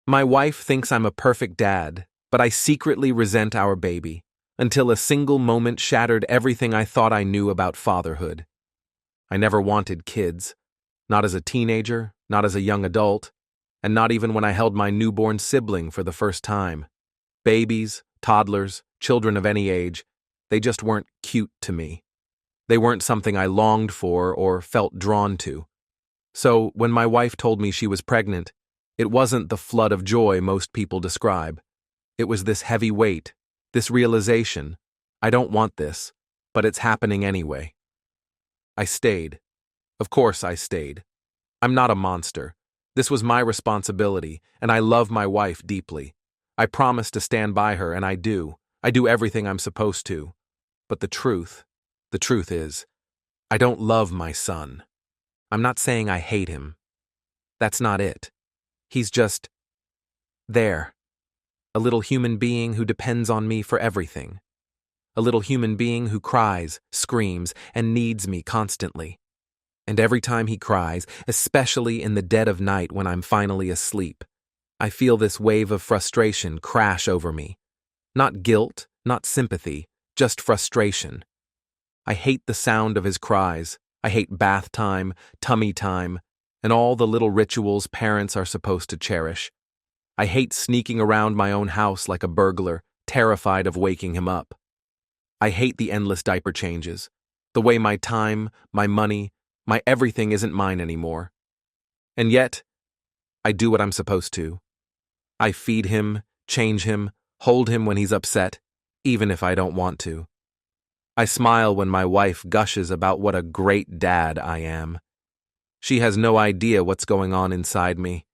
My wife thinks I'm a perfect dad, but I secretly resent our baby, until a single moment shattered everything I thought I knew about fatherhood. I never wanted kids, not as a teenager, not as a young adult, and not even when I held my newborn sibling for the first time. Babies, toddlers, children of any age, they just weren't cute to me. They weren't something I longed for or felt drawn to. So, when my wife told me she was pregnant, it wasn't the flood of joy most people describe. It was this heavy weight, this realization, I don't want this, but it's happening anyway. I stayed. Of course I stayed. I'm not a monster. This was my responsibility, and I love my wife deeply. I promise to stand by her, and I do. I do everything I'm supposed to. But the truth is, I don't love my son. I'm not saying I hate him. That's not it. He's just there. A little human being who depends on me for everything. A little human being who cries, screams, and needs me constantly. And every time he cries, especially in the dead of night when I'm finally asleep, I feel this wave of frustration crash over me. Not guilt, not sympathy, just frustration. I hate the sound of his cries. I hate bath time, tummy time, and all the little rituals parents are supposed to cherish. I hate sneaking around my own house like a burglar, terrified of waking him up. I hate the endless diaper changes, the way my time, my money, my everything isn't mine anymore. And yet, I do what I'm supposed to. I feed him, change him, hold him when he's upset, even if I don't want to. I smile when my wife gushes about what a great dad I am. She has no idea what's going on inside me.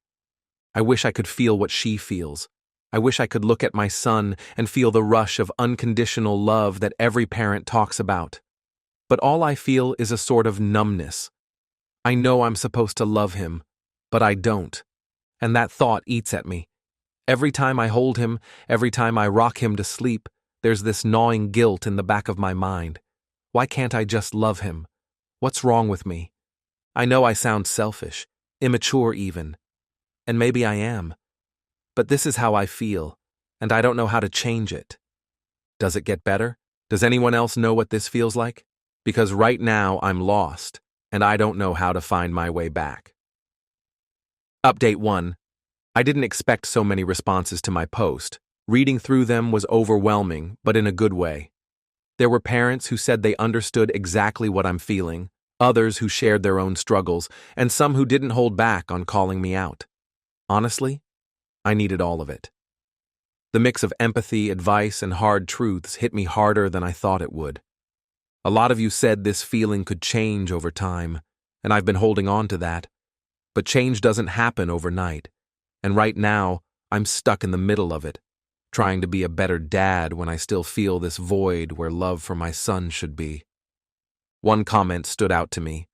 I wish I could feel what she feels. I wish I could look at my son and feel the rush of unconditional love that every parent talks about. But all I feel is a sort of numbness. I know I'm supposed to love him, but I don't. And that thought eats at me. Every time I hold him, every time I rock him to sleep, there's this gnawing guilt in the back of my mind. Why can't I just love him? What's wrong with me? I know I sound selfish, immature even. And maybe I am. But this is how I feel, and I don't know how to change it. Does it get better? Does anyone else know what this feels like? Because right now I'm lost, and I don't know how to find my way back. Update 1. I didn't expect so many responses to my post. Reading through them was overwhelming, but in a good way. There were parents who said they understood exactly what I'm feeling, others who shared their own struggles, and some who didn't hold back on calling me out. Honestly, I needed all of it. The mix of empathy, advice, and hard truths hit me harder than I thought it would. A lot of you said this feeling could change over time, and I've been holding on to that. But change doesn't happen overnight, and right now, I'm stuck in the middle of it, trying to be a better dad when I still feel this void where love for my son should be. One comment stood out to me.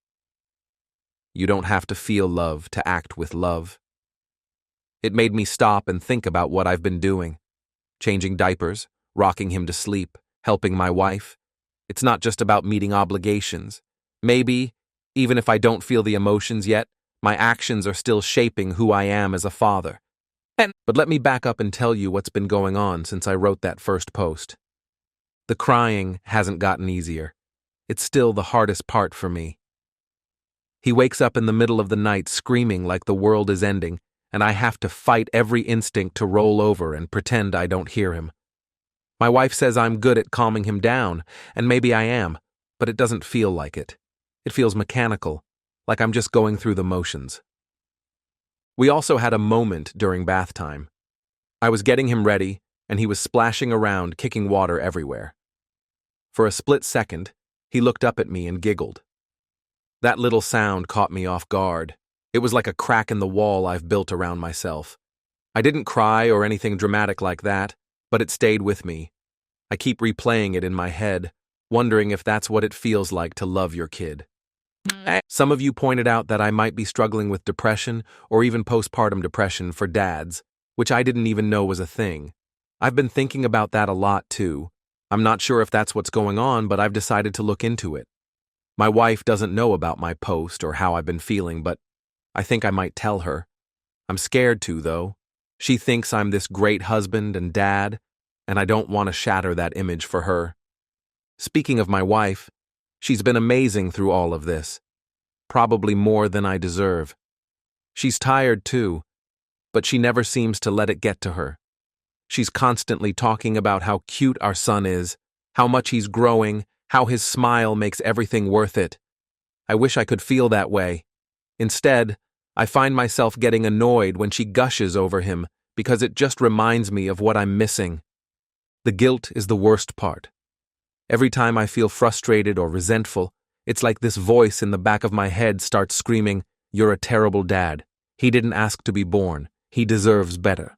You don't have to feel love to act with love. It made me stop and think about what I've been doing. Changing diapers, rocking him to sleep, helping my wife. It's not just about meeting obligations. Maybe, even if I don't feel the emotions yet, my actions are still shaping who I am as a father. But let me back up and tell you what's been going on since I wrote that first post. The crying hasn't gotten easier. It's still the hardest part for me. He wakes up in the middle of the night screaming like the world is ending, and I have to fight every instinct to roll over and pretend I don't hear him. My wife says I'm good at calming him down, and maybe I am, but it doesn't feel like it. It feels mechanical, like I'm just going through the motions. We also had a moment during bath time. I was getting him ready, and he was splashing around, kicking water everywhere. For a split second, he looked up at me and giggled. That little sound caught me off guard. It was like a crack in the wall I've built around myself. I didn't cry or anything dramatic like that, but it stayed with me. I keep replaying it in my head, wondering if that's what it feels like to love your kid. Some of you pointed out that I might be struggling with depression or even postpartum depression for dads, which I didn't even know was a thing. I've been thinking about that a lot too. I'm not sure if that's what's going on, but I've decided to look into it. My wife doesn't know about my post or how I've been feeling, but I think I might tell her. I'm scared to, though. She thinks I'm this great husband and dad, and I don't want to shatter that image for her. Speaking of my wife, she's been amazing through all of this, probably more than I deserve. She's tired too, but she never seems to let it get to her. She's constantly talking about how cute our son is, how much he's growing, how his smile makes everything worth it. I wish I could feel that way. Instead, I find myself getting annoyed when she gushes over him because it just reminds me of what I'm missing. The guilt is the worst part. Every time I feel frustrated or resentful, it's like this voice in the back of my head starts screaming, "You're a terrible dad. He didn't ask to be born. He deserves better."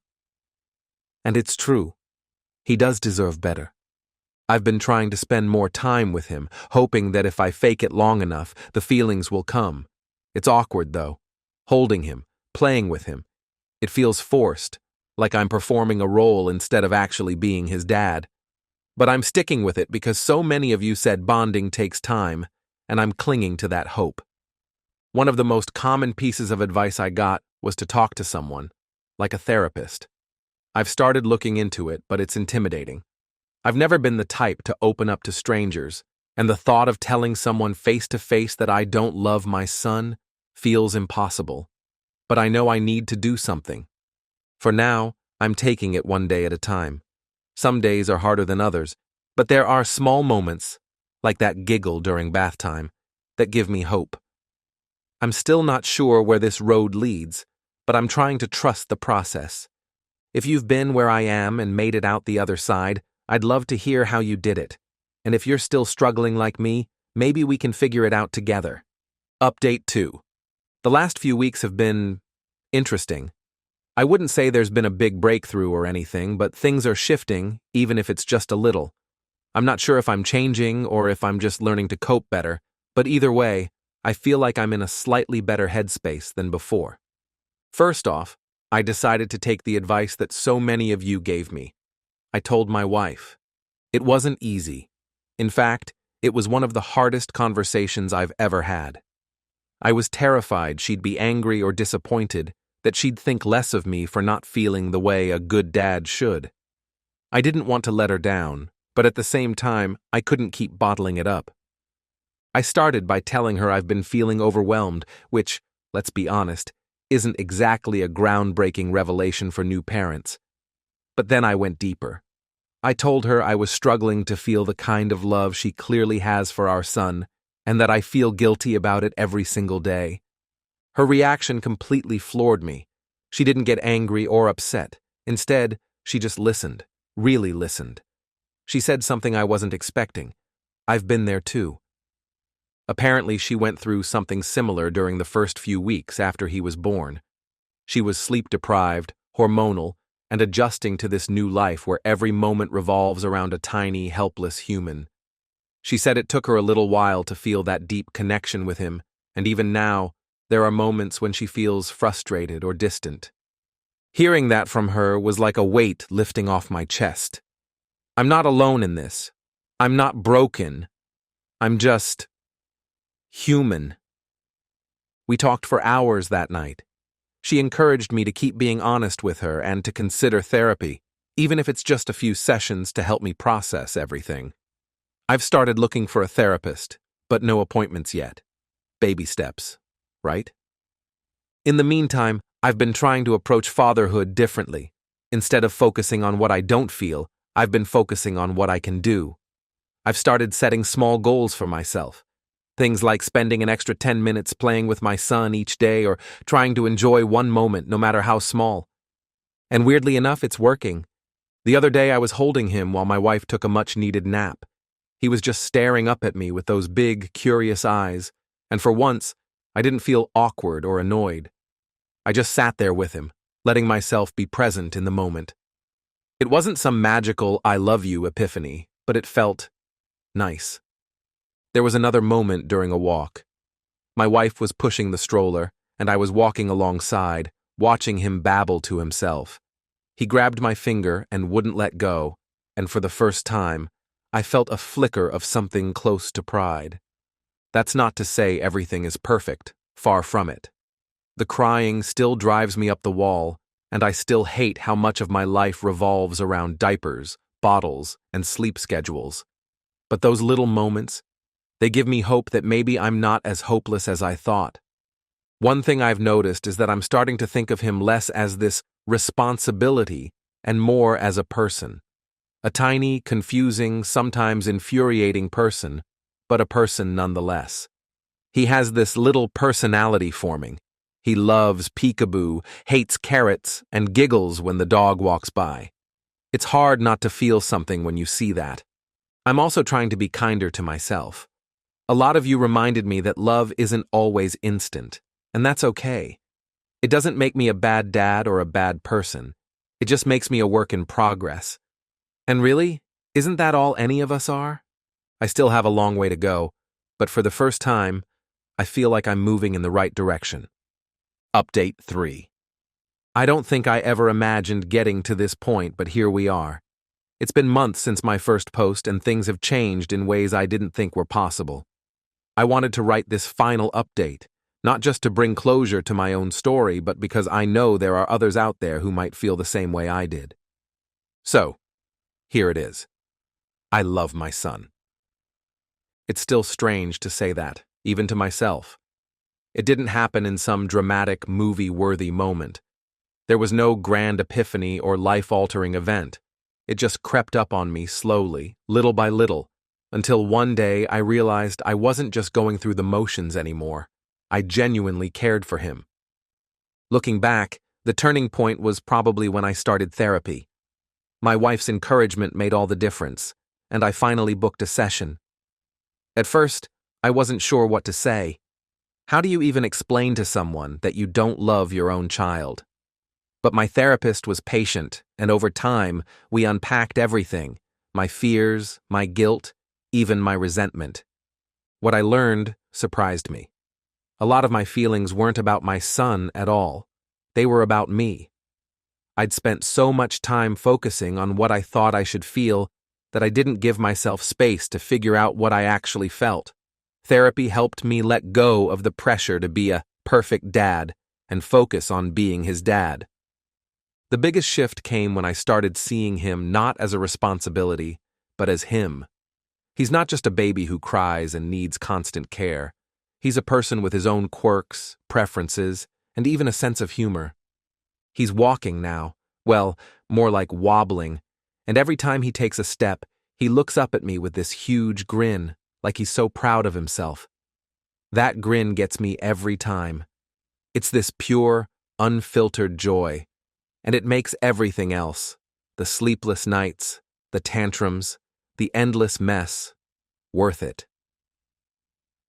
And it's true. He does deserve better. I've been trying to spend more time with him, hoping that if I fake it long enough, the feelings will come. It's awkward, though. Holding him, playing with him. It feels forced, like I'm performing a role instead of actually being his dad. But I'm sticking with it because so many of you said bonding takes time, and I'm clinging to that hope. One of the most common pieces of advice I got was to talk to someone, like a therapist. I've started looking into it, but it's intimidating. I've never been the type to open up to strangers, and the thought of telling someone face to face that I don't love my son feels impossible. But I know I need to do something. For now, I'm taking it one day at a time. Some days are harder than others, but there are small moments, like that giggle during bath time, that give me hope. I'm still not sure where this road leads, but I'm trying to trust the process. If you've been where I am and made it out the other side, I'd love to hear how you did it. And if you're still struggling like me, maybe we can figure it out together. Update 2. The last few weeks have been interesting. I wouldn't say there's been a big breakthrough or anything, but things are shifting, even if it's just a little. I'm not sure if I'm changing or if I'm just learning to cope better, but either way, I feel like I'm in a slightly better headspace than before. First off, I decided to take the advice that so many of you gave me. I told my wife. It wasn't easy. In fact, it was one of the hardest conversations I've ever had. I was terrified she'd be angry or disappointed, that she'd think less of me for not feeling the way a good dad should. I didn't want to let her down, but at the same time, I couldn't keep bottling it up. I started by telling her I've been feeling overwhelmed, which, let's be honest, isn't exactly a groundbreaking revelation for new parents. But then I went deeper. I told her I was struggling to feel the kind of love she clearly has for our son, and that I feel guilty about it every single day. Her reaction completely floored me. She didn't get angry or upset. Instead, she just listened, really listened. She said something I wasn't expecting. I've been there too. Apparently, she went through something similar during the first few weeks after he was born. She was sleep-deprived, hormonal, and adjusting to this new life where every moment revolves around a tiny, helpless human. She said it took her a little while to feel that deep connection with him, and even now, there are moments when she feels frustrated or distant. Hearing that from her was like a weight lifting off my chest. I'm not alone in this. I'm not broken. I'm just human. We talked for hours that night. She encouraged me to keep being honest with her and to consider therapy, even if it's just a few sessions to help me process everything. I've started looking for a therapist, but no appointments yet. Baby steps, right? In the meantime, I've been trying to approach fatherhood differently. Instead of focusing on what I don't feel, I've been focusing on what I can do. I've started setting small goals for myself. Things like spending an extra 10 minutes playing with my son each day or trying to enjoy one moment no matter how small. And weirdly enough, it's working. The other day I was holding him while my wife took a much-needed nap. He was just staring up at me with those big, curious eyes, and for once, I didn't feel awkward or annoyed. I just sat there with him, letting myself be present in the moment. It wasn't some magical I love you epiphany, but it felt nice. There was another moment during a walk. My wife was pushing the stroller, and I was walking alongside, watching him babble to himself. He grabbed my finger and wouldn't let go, and for the first time, I felt a flicker of something close to pride. That's not to say everything is perfect, far from it. The crying still drives me up the wall, and I still hate how much of my life revolves around diapers, bottles, and sleep schedules. But those little moments, they give me hope that maybe I'm not as hopeless as I thought. One thing I've noticed is that I'm starting to think of him less as this responsibility and more as a person. A tiny, confusing, sometimes infuriating person, but a person nonetheless. He has this little personality forming. He loves peekaboo, hates carrots, and giggles when the dog walks by. It's hard not to feel something when you see that. I'm also trying to be kinder to myself. A lot of you reminded me that love isn't always instant, and that's okay. It doesn't make me a bad dad or a bad person. It just makes me a work in progress. And really, isn't that all any of us are? I still have a long way to go, but for the first time, I feel like I'm moving in the right direction. Update 3. I don't think I ever imagined getting to this point, but here we are. It's been months since my first post, and things have changed in ways I didn't think were possible. I wanted to write this final update, not just to bring closure to my own story, but because I know there are others out there who might feel the same way I did. So, here it is. I love my son. It's still strange to say that, even to myself. It didn't happen in some dramatic, movie-worthy moment. There was no grand epiphany or life-altering event. It just crept up on me slowly, little by little, until one day I realized I wasn't just going through the motions anymore. I genuinely cared for him. Looking back, the turning point was probably when I started therapy. My wife's encouragement made all the difference, and I finally booked a session. At first, I wasn't sure what to say. How do you even explain to someone that you don't love your own child? But my therapist was patient, and over time, we unpacked everything: my fears, my guilt, even my resentment. What I learned surprised me. A lot of my feelings weren't about my son at all. They were about me. I'd spent so much time focusing on what I thought I should feel that I didn't give myself space to figure out what I actually felt. Therapy helped me let go of the pressure to be a perfect dad and focus on being his dad. The biggest shift came when I started seeing him not as a responsibility, but as him. He's not just a baby who cries and needs constant care. He's a person with his own quirks, preferences, and even a sense of humor. He's walking now, well, more like wobbling, and every time he takes a step, he looks up at me with this huge grin, like he's so proud of himself. That grin gets me every time. It's this pure, unfiltered joy, and it makes everything else, the sleepless nights, the tantrums, the endless mess, worth it.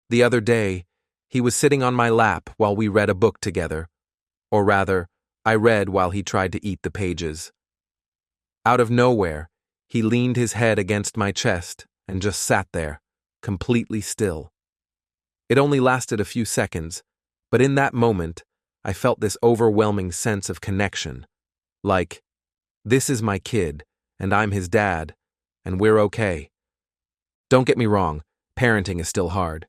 The other day, he was sitting on my lap while we read a book together, or rather, I read while he tried to eat the pages. Out of nowhere, he leaned his head against my chest and just sat there, completely still. It only lasted a few seconds, but in that moment, I felt this overwhelming sense of connection. Like, this is my kid, and I'm his dad, and we're okay. Don't get me wrong, parenting is still hard.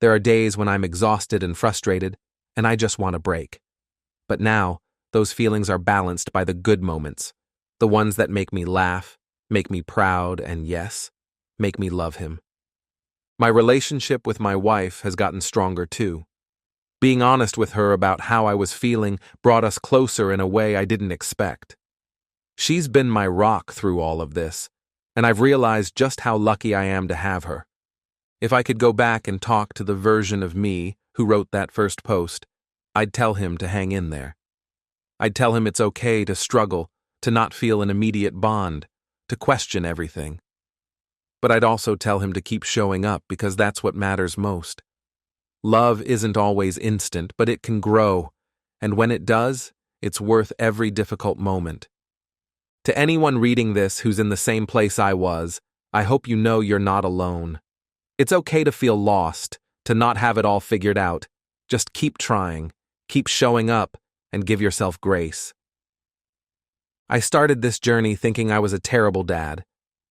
There are days when I'm exhausted and frustrated, and I just want a break. But now, those feelings are balanced by the good moments, the ones that make me laugh, make me proud, and yes, make me love him. My relationship with my wife has gotten stronger too. Being honest with her about how I was feeling brought us closer in a way I didn't expect. She's been my rock through all of this, and I've realized just how lucky I am to have her. If I could go back and talk to the version of me who wrote that first post, I'd tell him to hang in there. I'd tell him it's okay to struggle, to not feel an immediate bond, to question everything. But I'd also tell him to keep showing up because that's what matters most. Love isn't always instant, but it can grow, and when it does, it's worth every difficult moment. To anyone reading this who's in the same place I was, I hope you know you're not alone. It's okay to feel lost, to not have it all figured out. Just keep trying, keep showing up, and give yourself grace. I started this journey thinking I was a terrible dad.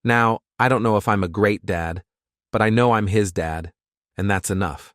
Now, I don't know if I'm a great dad, but I know I'm his dad, and that's enough.